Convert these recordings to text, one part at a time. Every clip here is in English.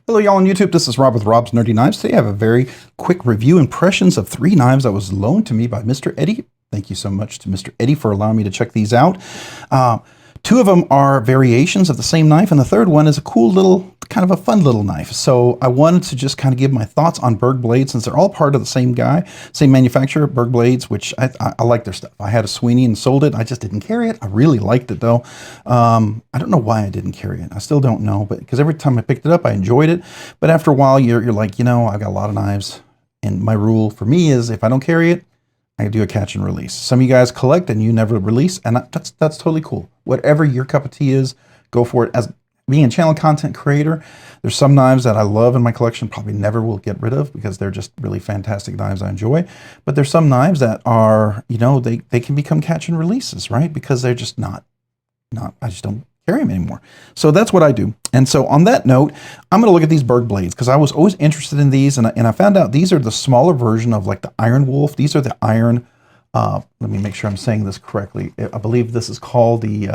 Hello y'all on YouTube, this is Rob with Rob's Nerdy Knives. Today I have a very quick review impressions of 3 knives that was loaned to me by Mr. Eddy. Thank you so much to Mr. Eddy for allowing me to check these out. 2 of them are variations of the same knife, and the third one is a cool little, kind of a fun little knife. So I wanted to just kind of give my thoughts on Bergblades, since they're all part of the same guy, same manufacturer, Bergblades, which I like their stuff. I had a Sweeney and sold it. I just didn't carry it. I really liked it though. I don't know why I didn't carry it. I still don't know, but because every time I picked it up, I enjoyed it. But after a while, you're like, you know, I've got a lot of knives, and my rule for me is if I don't carry it, I do a catch and release. Some of you guys collect and you never release, and that's totally cool. Whatever your cup of tea is, go for it. As being a channel content creator, there's some knives that I love in my collection, probably never will get rid of because they're just really fantastic knives I enjoy. But there's some knives that are, you know, they can become catch and releases, right? Because they're just not, I just don't carry them anymore. So that's what I do. And so on that note, I'm going to look at these Bergblades because I was always interested in these, and I found out these are the smaller version of like the Iron Wolf. These are the Iron, let me make sure I'm saying this correctly. I believe this is called the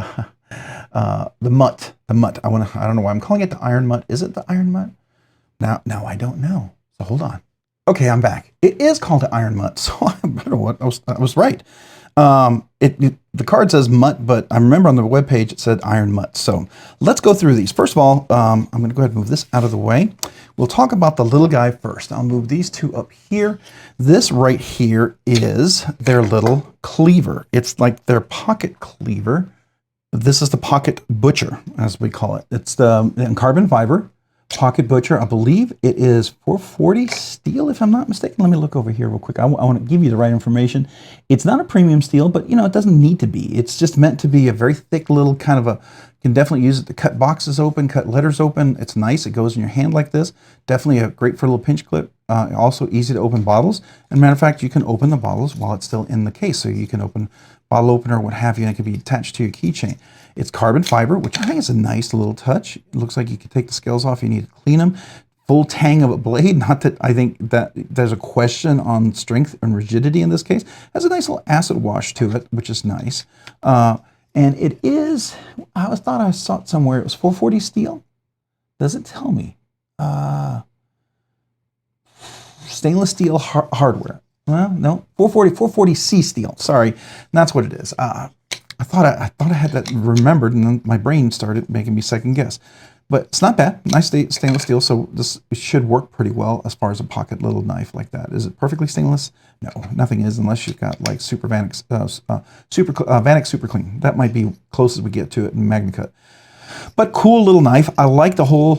Mutt. The Mutt. I don't know why I'm calling it the Iron Mutt. Is it the Iron Mutt? Now I don't know. So hold on. Okay, I'm back. It is called the Iron Mutt. So I don't know what I was right. The card says Mutt, but I remember on the webpage it said Iron Mutt. So let's go through these. First of all, I'm going to go ahead and move this out of the way. We'll talk about the little guy first. I'll move these 2 up here. This right here is their little cleaver. It's like their pocket cleaver. This is the Pocket Butcher, as we call it. It's the carbon fiber Pocket Butcher. I believe it is 440 steel, if I'm not mistaken. Let me look over here real quick. I want to give you the right information. It's not a premium steel, but you know, it doesn't need to be. It's just meant to be a very thick little kind of a, you can definitely use it to cut boxes open, cut letters open. It's nice. It goes in your hand like this. Definitely a great for a little pinch clip. Also easy to open bottles. And matter of fact, you can open the bottles while it's still in the case. So you can open bottle opener, what have you, and it can be attached to your keychain. It's carbon fiber, which I think is a nice little touch. It looks like you can take the scales off. You need to clean them. Full tang of a blade. Not that I think that there's a question on strength and rigidity in this case. Has a nice little acid wash to it, which is nice. And it is, I thought I saw it somewhere. It was 440 steel. Does it tell me? Stainless steel hardware. Well, no, 440C steel. Sorry, and that's what it is. I thought I had that remembered, and then my brain started making me second guess. But it's not bad. Nice stainless steel, so this should work pretty well as far as a pocket little knife like that. Is it perfectly stainless? No, nothing is, unless you've got like Super Vanic Super Clean. That might be close as we get to it in MagnaCut. But cool little knife. I like the little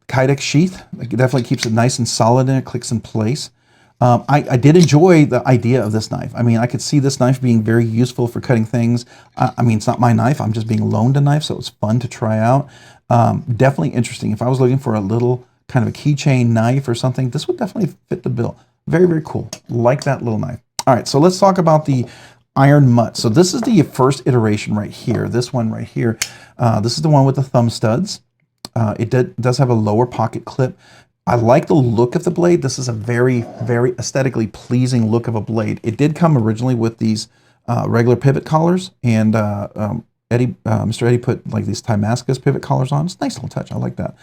Kydex sheath. It definitely keeps it nice and solid, and it clicks in place. I did enjoy the idea of this knife. I mean, I could see this knife being very useful for cutting things. I mean, it's not my knife. I'm just being loaned a knife, so it was fun to try out. Definitely interesting. If I was looking for a little kind of a keychain knife or something, this would definitely fit the bill. Very, very cool. Like that little knife. All right, so let's talk about the Iron Mutt. So this is the first iteration right here. This one right here. This is the one with the thumb studs. It does have a lower pocket clip. I like the look of the blade. This is a very, very aesthetically pleasing look of a blade. It did come originally with these regular pivot collars, and Mr. Eddy put like these Timascus pivot collars on. It's a nice little touch. I like that.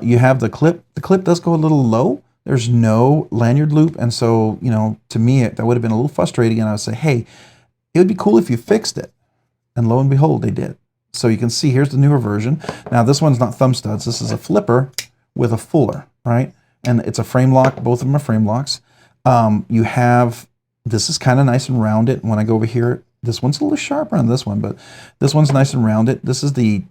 You have the clip. The clip does go a little low. There's no lanyard loop, and so, you know, to me, that would have been a little frustrating, and I would say, hey, it would be cool if you fixed it. And lo and behold, they did. So you can see here's the newer version. Now, this one's not thumb studs. This is a flipper with a fuller, right? And it's a frame lock. Both of them are frame locks. You have, this is kind of nice and rounded. When I go over here, this one's a little sharper on this one, but this one's nice and rounded. This is the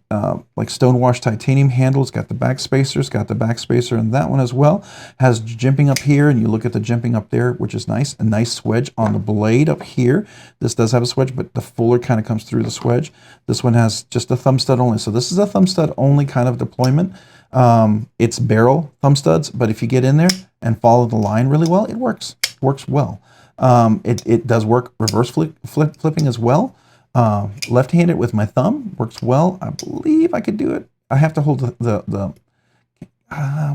like stonewashed titanium handle. It's got the back spacer. It's got the back spacer in that one as well. Has jimping up here, and you look at the jimping up there, which is nice. A nice swedge on the blade up here. This does have a swedge, but the fuller kind of comes through the swedge. This one has just a thumb stud only. So this is a thumb stud only kind of deployment. It's barrel thumb studs, but if you get in there and follow the line really well, it works. It works well. It does work reverse flipping as well. Left-handed with my thumb works well. I believe I could do it. I have to hold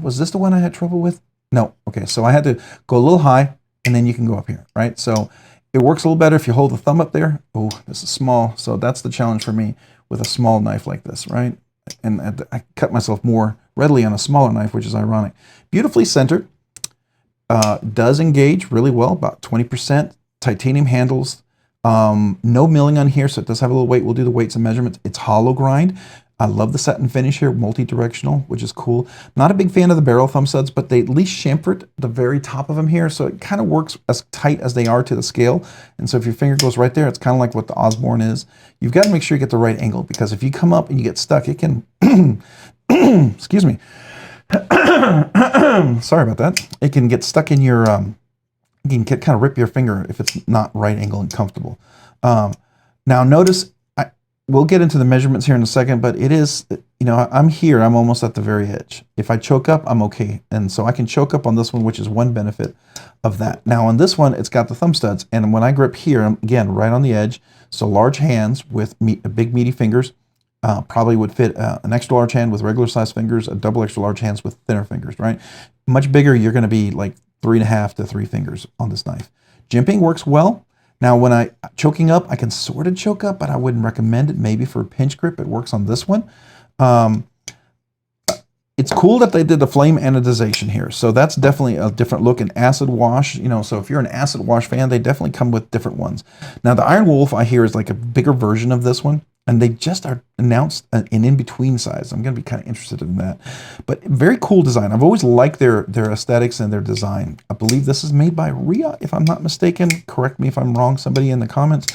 was this the one I had trouble with? No. Okay, so I had to go a little high, and then you can go up here, right? So it works a little better if you hold the thumb up there. Oh, this is small, so that's the challenge for me with a small knife like this, right? and I cut myself more readily on a smaller knife, which is ironic. Beautifully centered, does engage really well, about 20%. Titanium handles, no milling on here, so it does have a little weight. We'll do the weights and measurements. It's hollow grind. I love the satin finish here, multi-directional, which is cool. Not a big fan of the barrel thumb studs, but they at least chamfered the very top of them here, so it kind of works as tight as they are to the scale. And so if your finger goes right there, it's kind of like what the Osborne is. You've got to make sure you get the right angle, because if you come up and you get stuck, it can, excuse me, sorry about that. It can get stuck in your, you can kind of rip your finger if it's not right angle and comfortable. Now notice, we'll get into the measurements here in a second, but it is, you know, I'm here, I'm almost at the very edge. If I choke up, I'm okay. And so I can choke up on this one, which is one benefit of that. Now on this one, it's got the thumb studs. And when I grip here, I'm again, right on the edge. So large hands with big meaty fingers probably would fit an extra large hand with regular size fingers, a double extra large hands with thinner fingers, right? Much bigger, you're gonna be like 3.5 to 3 fingers on this knife. Jimping works well. Now, when choking up, I can sort of choke up, but I wouldn't recommend it. Maybe for a pinch grip, it works on this one. It's cool that they did the flame anodization here. So that's definitely a different look. An acid wash, you know, so if you're an acid wash fan, they definitely come with different ones. Now, the Iron Wolf, I hear, is like a bigger version of this one. And they just announced an in-between size. I'm going to be kind of interested in that. But very cool design. I've always liked their aesthetics and their design. I believe this is made by Ria, if I'm not mistaken. Correct me if I'm wrong, somebody in the comments.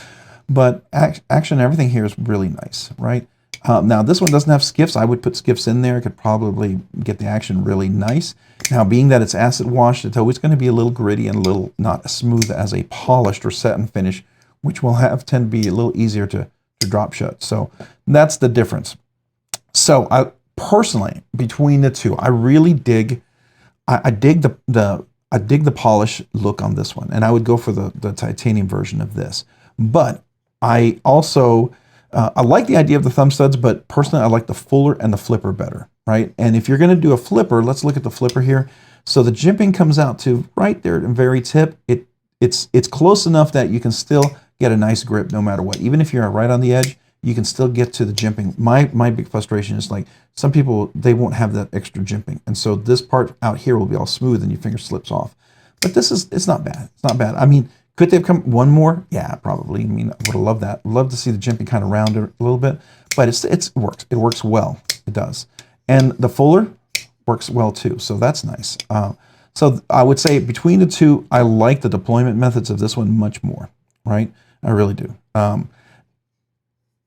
But action and everything here is really nice, right? Now, this one doesn't have skiffs. I would put skiffs in there. It could probably get the action really nice. Now, being that it's acid washed, it's always going to be a little gritty and a little not as smooth as a polished or satin finish, which will tend to be a little easier to drop shut. So that's the difference. So I personally, between the two, I really dig, I dig the polish look on this one, and I would go for the titanium version of this. But I also, I like the idea of the thumb studs, but personally I like the fuller and the flipper better, right? And if you're gonna do a flipper, let's look at the flipper here. So the jimping comes out to right there at the very tip. It's close enough that you can still get a nice grip no matter what. Even if you're right on the edge, you can still get to the jimping. My big frustration is like some people, they won't have that extra jimping. And so this part out here will be all smooth and your finger slips off. But it's not bad. It's not bad. I mean, could they have come one more? Yeah, probably. I mean, I would have loved that. Love to see the jimping kind of round a little bit, but it works. It works well. It does. And the fuller works well too. So that's nice. So I would say between the two, I like the deployment methods of this one much more, right? I really do.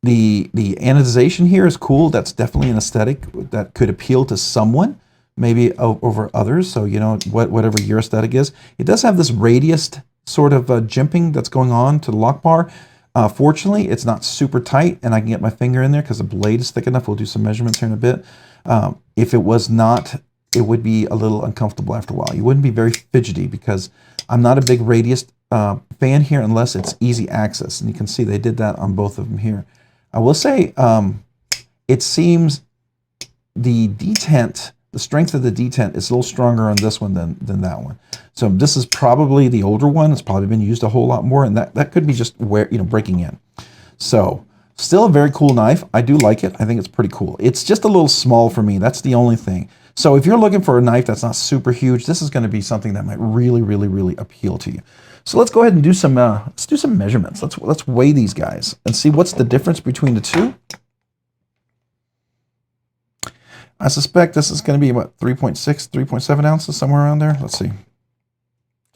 The anodization here is cool. That's definitely an aesthetic that could appeal to someone, maybe over others. So, you know, whatever your aesthetic is. It does have this radius sort of jimping that's going on to the lock bar. Fortunately, it's not super tight, and I can get my finger in there because the blade is thick enough. We'll do some measurements here in a bit. If it was not, it would be a little uncomfortable after a while. You wouldn't be very fidgety because I'm not a big radius fan here unless it's easy access. And you can see they did that on both of them here. I will say it seems the detent, the strength of the detent is a little stronger on this one than that one. So this is probably the older one. It's probably been used a whole lot more, and that could be just breaking in. So still a very cool knife. I do like it. I think it's pretty cool. It's just a little small for me. That's the only thing. So if you're looking for a knife that's not super huge, this is going to be something that might really, really, really appeal to you. So let's go ahead and do some measurements. Let's weigh these guys and see what's the difference between the two. I suspect this is going to be about 3.6, 3.7 ounces, somewhere around there. Let's see.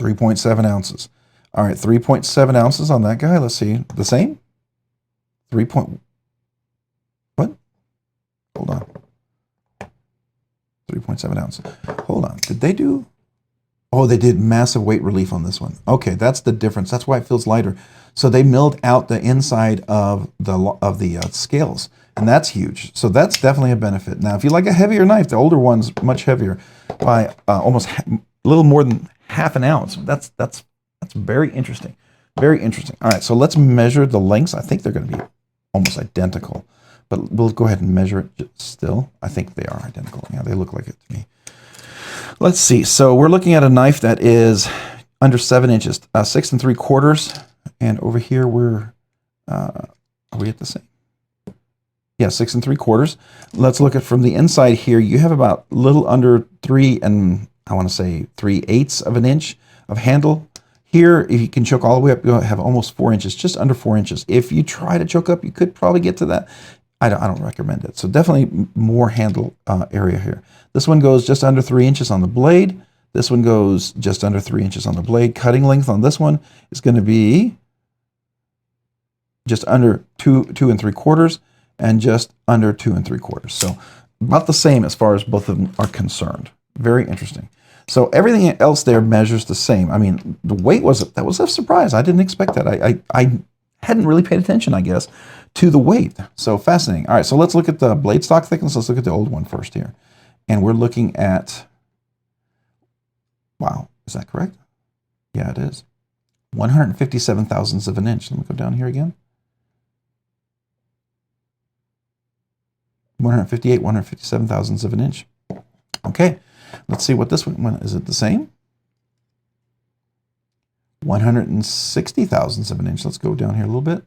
3.7 ounces. All right, 3.7 ounces on that guy. Let's see. The same? 3. What? Hold on. 3.7 ounces. Hold on. Did they do? Oh, they did massive weight relief on this one. Okay, that's the difference. That's why it feels lighter. So they milled out the inside of the scales, and that's huge. So that's definitely a benefit. Now, if you like a heavier knife, the older one's much heavier by almost a little more than half an ounce. That's very interesting. Very interesting. All right, so let's measure the lengths. I think they're going to be almost identical, but we'll go ahead and measure it still. I think they are identical. Yeah, they look like it to me. Let's see. So we're looking at a knife that is under 7 inches, 6 3/4. And over here, are we at the same? Yeah, 6 3/4. Let's look at from the inside here. You have about a little under 3 and I want to say 3/8 of an inch of handle. Here, if you can choke all the way up, you'll have almost 4 inches, just under 4 inches. If you try to choke up, you could probably get to that. I don't recommend it. So definitely more handle area here. This one goes just under 3 inches on the blade. This one goes just under 3 inches on the blade. Cutting length on this one is going to be just under 2 3/4 and just under 2 3/4. So about the same as far as both of them are concerned. Very interesting. So everything else there measures the same. I mean, the weight was a surprise. I didn't expect that. I hadn't really paid attention, I guess, to the weight. So fascinating. All right, so let's look at the blade stock thickness. Let's look at the old one first here. And we're looking at, wow, is that correct? Yeah, it is. 157 thousandths of an inch. Let me go down here again. 158, 157 thousandths of an inch. Okay, let's see what this one is. It the same? 160 thousandths of an inch. Let's go down here a little bit.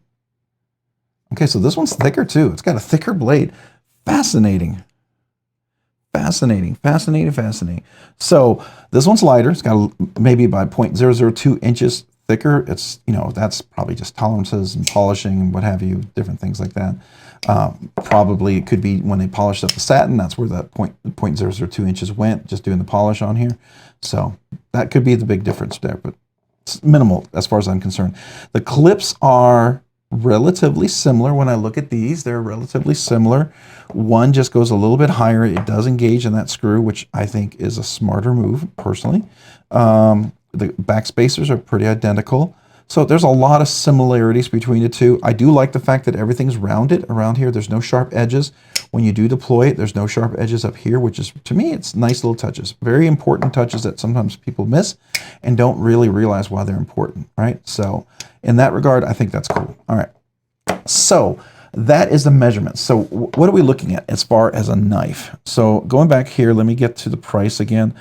Okay, so this one's thicker too. It's got a thicker blade. Fascinating. Fascinating, fascinating, fascinating. So this one's lighter. It's got maybe about 0.002 inches thicker. It's, you know, that's probably just tolerances and polishing and what have you, different things like that. Probably it could be when they polished up the satin, that's where that 0.002 inches went, just doing the polish on here. So that could be the big difference there, but it's minimal as far as I'm concerned. The clips are relatively similar. When I look at these, they're relatively similar. One just goes a little bit higher. It does engage in that screw, which I think is a smarter move, personally. The back spacers are pretty identical. So there's a lot of similarities between the two. I do like the fact that everything's rounded around here. There's no sharp edges. When you do deploy it, there's no sharp edges up here, which is, to me, it's nice little touches. Very important touches that sometimes people miss and don't really realize why they're important, right? So in that regard, I think that's cool. All right. So that is the measurement. So what are we looking at as far as a knife? So going back here, let me get to the price again.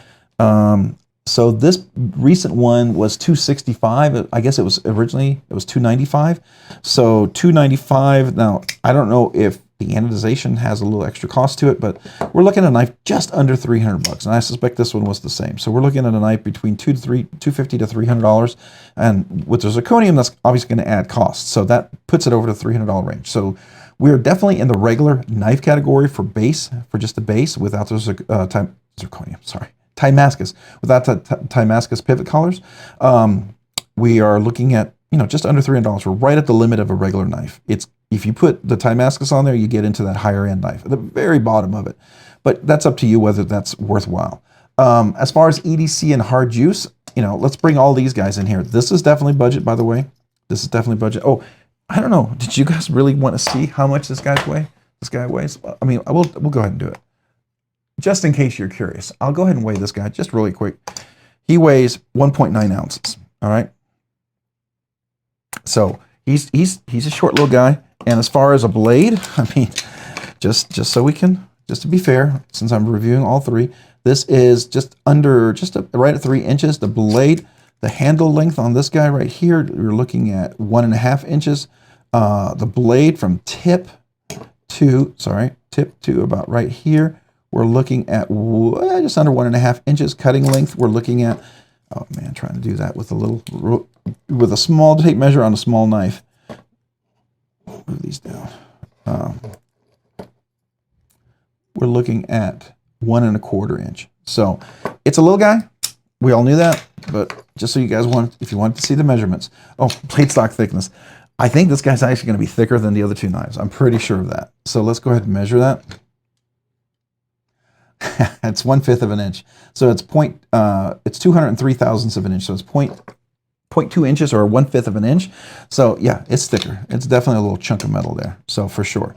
So this recent one was $265. I guess it was originally, it was $295. So $295. Now, I don't know if the anodization has a little extra cost to it, but we're looking at a knife just under 300 bucks. And I suspect this one was the same. So we're looking at a knife between $250 to $300. And with the zirconium, that's obviously going to add cost. So that puts it over the $300 range. So we're definitely in the regular knife category for base, for just the base without the zirconium, sorry. Damascus, without the Damascus pivot collars. We are looking at, you know, just under $300. We're right at the limit of a regular knife. It's, if you put the Damascus on there, you get into that higher end knife, at the very bottom of it. But that's up to you whether that's worthwhile. As far as EDC and hard use, you know, let's bring all these guys in here. This is definitely budget, by the way. This is definitely budget. Oh, I don't know. Did you guys really want to see how much this guy weighs? I mean, we'll go ahead and do it. Just in case you're curious, I'll go ahead and weigh this guy just really quick. He weighs 1.9 ounces. All right. So he's a short little guy. And as far as a blade, I mean, just to be fair, since I'm reviewing all three, this is right at 3 inches. The blade, the handle length on this guy right here, you're looking at 1.5 inches. The blade from tip to about right here, we're looking at just under 1.5 inches. Cutting length, we're looking at, oh man, trying to do that with a small tape measure on a small knife. Move these down. We're looking at 1.25 inch. So it's a little guy. We all knew that, but just so you guys if you want to see the measurements. Oh, blade stock thickness. I think this guy's actually going to be thicker than the other two knives. I'm pretty sure of that. So let's go ahead and measure that. It's 1/5 of an inch. So it's 203 thousandths of an inch. So it's 0.2 inches or 1/5 of an inch. So yeah, it's thicker. It's definitely a little chunk of metal there. So for sure.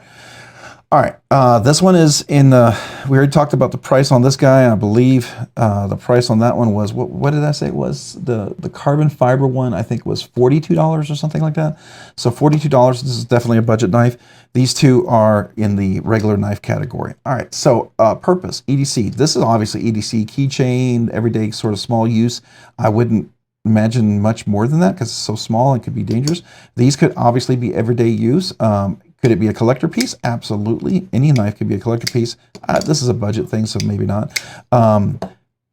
All right, this one is in we already talked about the price on this guy. I believe the price on that one was, what did I say it was? The carbon fiber one, I think, was $42 or something like that. So $42, this is definitely a budget knife. These two are in the regular knife category. All right, so purpose, EDC. This is obviously EDC keychain, everyday sort of small use. I wouldn't imagine much more than that because it's so small and could be dangerous. These could obviously be everyday use. Could it be a collector piece? Absolutely. Any knife could be a collector piece. This is a budget thing, so maybe not.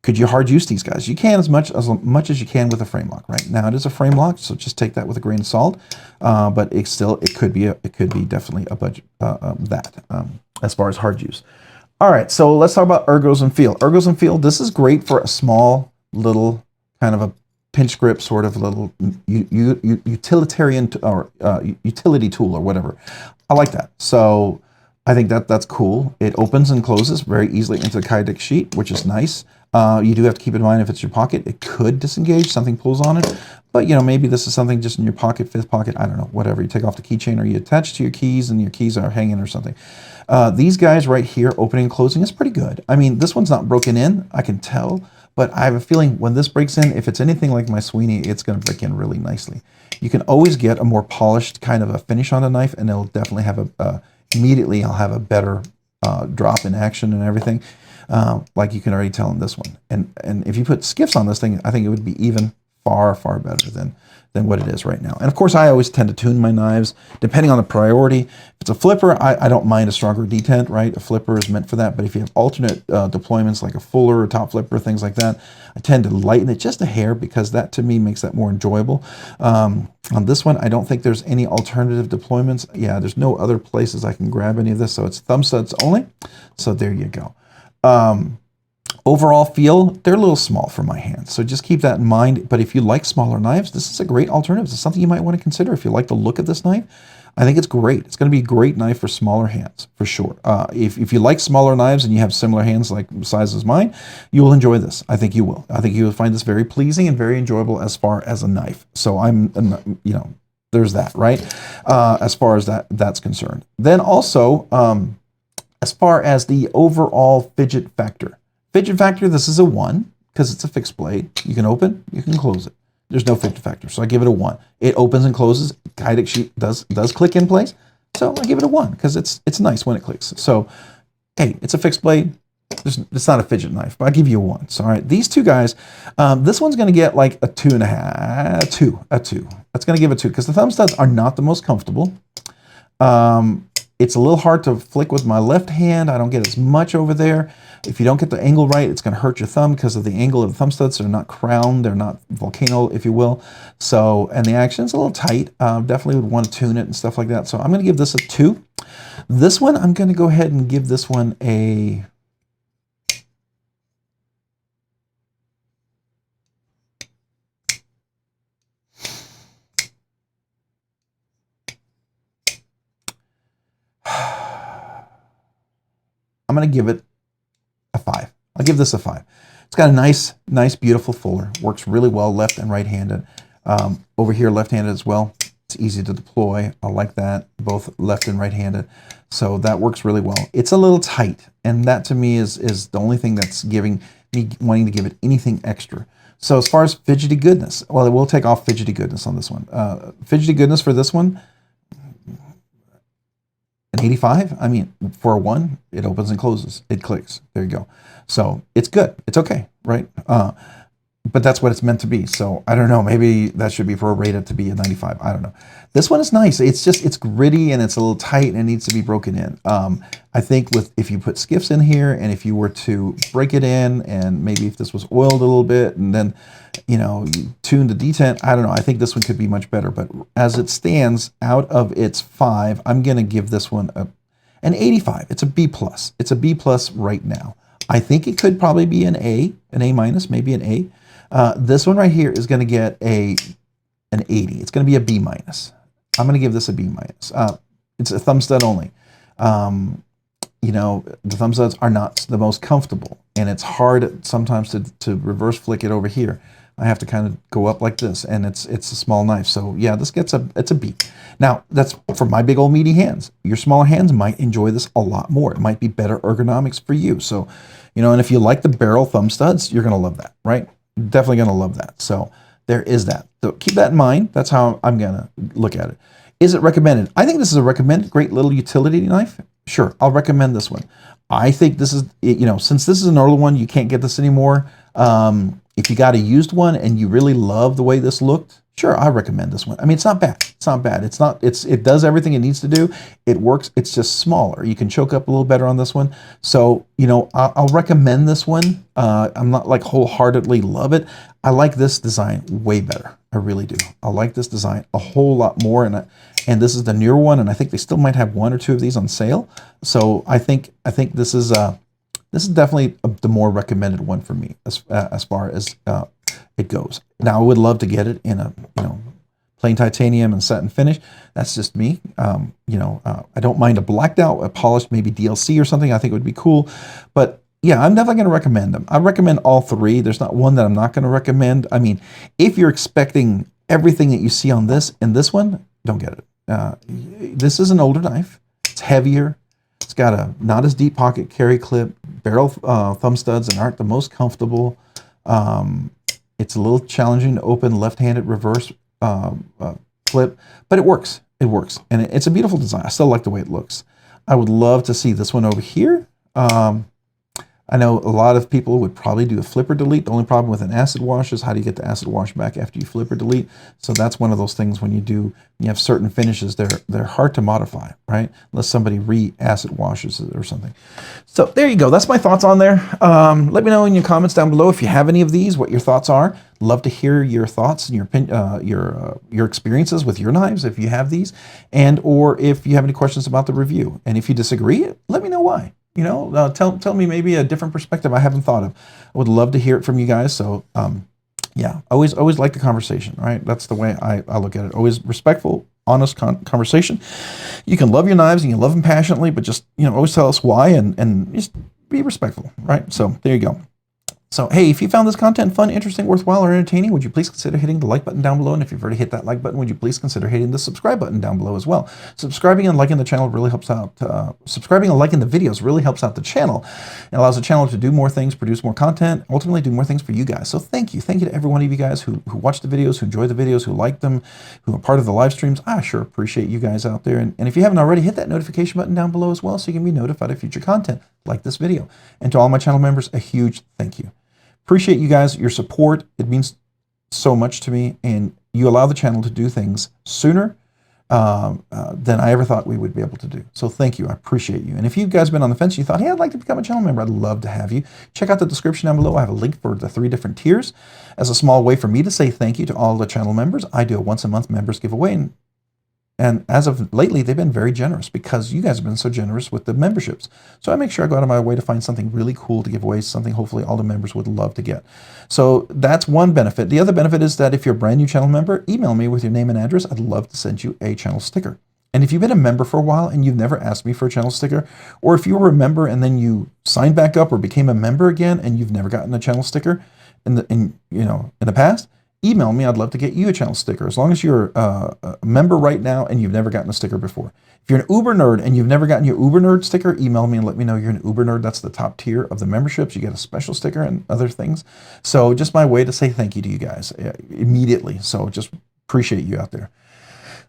Could you hard use these guys? You can as much as you can with a frame lock. Right now, it is a frame lock, so just take that with a grain of salt. But it could be definitely a budget as far as hard use. All right, so let's talk about ergos and feel. Ergos and feel. This is great for a small little kind of a pinch grip sort of little utilitarian or utility tool or whatever. I like that. So I think that's cool. It opens and closes very easily into the Kydex sheet, which is nice. You do have to keep in mind if it's your pocket, it could disengage, something pulls on it. But, you know, maybe this is something just in your pocket, fifth pocket, I don't know, whatever. You take off the keychain or you attach to your keys and your keys are hanging or something. These guys right here, opening and closing, is pretty good. I mean, this one's not broken in, I can tell. But I have a feeling when this breaks in, if it's anything like my Sweeney, it's going to break in really nicely. You can always get a more polished kind of a finish on the knife, and it'll definitely have immediately I'll have a better drop in action and everything, like you can already tell in this one. And if you put skiffs on this thing, I think it would be even far better than what it is right now. And of course, I always tend to tune my knives depending on the priority. If it's a flipper, I don't mind a stronger detent, right? A flipper is meant for that. But if you have alternate deployments like a fuller or top flipper, things like that, I tend to lighten it just a hair because that to me makes that more enjoyable. On this one, I don't think there's any alternative deployments. Yeah, there's no other places I can grab any of this, so it's thumb studs only. So there you go. Overall feel, they're a little small for my hands, so just keep that in mind. But if you like smaller knives, this is a great alternative. It's something you might want to consider if you like the look of this knife. I think it's great. It's going to be a great knife for smaller hands, for sure. If you like smaller knives and you have similar hands like size as mine, you will enjoy this. I think you will. I think you will find this very pleasing and very enjoyable as far as a knife. So there's that, right? As far as that's concerned. Then also, as far as the overall fidget factor. Fidget factor, this is a 1 because it's a fixed blade. You can open, you can close it. There's no fidget factor, so I give it a 1. It opens and closes. Kydex sheet does click in place, so I give it a 1 because it's nice when it clicks. So, hey, it's a fixed blade. It's not a fidget knife, but I give you a 1. So, all right, these two guys, this one's going to get like a 2.5, a 2. That's going to give a 2 because the thumb studs are not the most comfortable. It's a little hard to flick with my left hand. I don't get as much over there. If you don't get the angle right, it's going to hurt your thumb because of the angle of the thumb studs. They're not crowned. They're not volcano, if you will. So, and the action's a little tight. Definitely would want to tune it and stuff like that. So I'm going to give this a 2. This one, I'm going to go ahead and give this one a... I'm going to give it a 5. I'll give this a 5. It's got a nice, beautiful fuller. Works really well left and right-handed. Over here, left-handed as well. It's easy to deploy. I like that, both left and right-handed. So that works really well. It's a little tight, and that to me is the only thing that's giving me wanting to give it anything extra. So as far as fidgety goodness, well, we'll take off fidgety goodness on this one. Fidgety goodness for this one, an 85. I mean, for a 1, it opens and closes. It clicks. There you go. So it's good. It's okay, right? But that's what it's meant to be. So I don't know. Maybe that should be prorated to be a 95. I don't know. This one is nice. It's gritty and it's a little tight and it needs to be broken in. I think if you put skiffs in here and if you were to break it in and maybe if this was oiled a little bit and then, you tune the detent, I don't know. I think this one could be much better. But as it stands, out of its 5, I'm going to give this one an 85. It's a B+. It's a B+ right now. I think it could probably be an A minus, maybe an A. This one right here is going to get an 80. It's going to be a B-. I'm going to give this a B-. It's a thumb stud only. The thumb studs are not the most comfortable, and it's hard sometimes to reverse flick it over here. I have to kind of go up like this, and it's a small knife. So yeah, it's a B. Now that's for my big old meaty hands. Your smaller hands might enjoy this a lot more. It might be better ergonomics for you. So, and if you like the barrel thumb studs, you're going to love that, right? Definitely going to love that. So there is that. So keep that in mind. That's how I'm going to look at it. Is it recommended? I think this is a recommended great little utility knife. Sure, I'll recommend this one. I think this is, since this is an older one, you can't get this anymore. If you got a used one and you really love the way this looked, Sure, I recommend this one. I mean, it's not bad. It's not bad. It does everything it needs to do. It works. It's just smaller. You can choke up a little better on this one. So, you know, I'll recommend this one. I'm not like wholeheartedly love it. I like this design way better. I really do. I like this design a whole lot more. And this is the newer one, and I think they still might have 1 or 2 of these on sale. So I think this is definitely the more recommended one for me as far as it goes. Now I would love to get it in a plain titanium and satin finish. That's just me. I don't mind a blacked out, a polished maybe DLC or something. I think it would be cool. But yeah, I'm definitely going to recommend them. I recommend all 3. There's not one that I'm not going to recommend. I mean, if you're expecting everything that you see on this in this one, don't get it. This is an older knife. It's heavier. It's got a not as deep pocket carry clip. Barrel thumb studs and aren't the most comfortable. It's a little challenging to open left-handed reverse flip, but it works. It works, and it's a beautiful design. I still like the way it looks. I would love to see this one over here. I know a lot of people would probably do a flip or delete. The only problem with an acid wash is how do you get the acid wash back after you flip or delete? So that's one of those things when you have certain finishes, they're hard to modify, right? Unless somebody re-acid washes it or something. So there you go. That's my thoughts on there. Let me know in your comments down below if you have any of these, what your thoughts are. Love to hear your thoughts and your experiences with your knives if you have these, or if you have any questions about the review. And if you disagree, let me know why. You know, tell me maybe a different perspective I haven't thought of. I would love to hear it from you guys. So, yeah, always like the conversation, right? That's the way I look at it. Always respectful, honest conversation. You can love your knives and you love them passionately, but just, always tell us why and just be respectful, right? So there you go. So, hey, if you found this content fun, interesting, worthwhile, or entertaining, would you please consider hitting the like button down below? And if you've already hit that like button, would you please consider hitting the subscribe button down below as well? Subscribing and liking the channel really helps out. Subscribing and liking the videos really helps out the channel. It allows the channel to do more things, produce more content, ultimately do more things for you guys. So thank you. Thank you to every one of you guys who watch the videos, who enjoy the videos, who like them, who are part of the live streams. I sure appreciate you guys out there. And if you haven't already, hit that notification button down below as well so you can be notified of future content like this video. And to all my channel members, a huge thank you. Appreciate you guys, your support. It means so much to me, and you allow the channel to do things sooner than I ever thought we would be able to do. So thank you. I appreciate you. And if you guys been on the fence, you thought, hey, I'd like to become a channel member, I'd love to have you. Check out the description down below. I have a link for the 3 different tiers as a small way for me to say thank you to all the channel members. I do a once-a-month members giveaway, and as of lately, they've been very generous because you guys have been so generous with the memberships. So I make sure I go out of my way to find something really cool to give away, something hopefully all the members would love to get. So that's one benefit. The other benefit is that if you're a brand new channel member, email me with your name and address. I'd love to send you a channel sticker. And if you've been a member for a while and you've never asked me for a channel sticker, or if you were a member and then you signed back up or became a member again and you've never gotten a channel sticker in the past, email me. I'd love to get you a channel sticker as long as you're a member right now and you've never gotten a sticker before. If you're an Uber nerd and you've never gotten your Uber nerd sticker, email me and let me know you're an Uber nerd. That's the top tier of the memberships. You get a special sticker and other things. So just my way to say thank you to you guys immediately. So just appreciate you out there.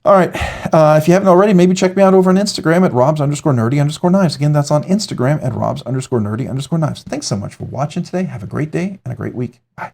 All right. If you haven't already, maybe check me out over on Instagram at robs_nerdy_knives. Again, that's on Instagram at robs_nerdy_knives. Thanks so much for watching today. Have a great day and a great week. Bye.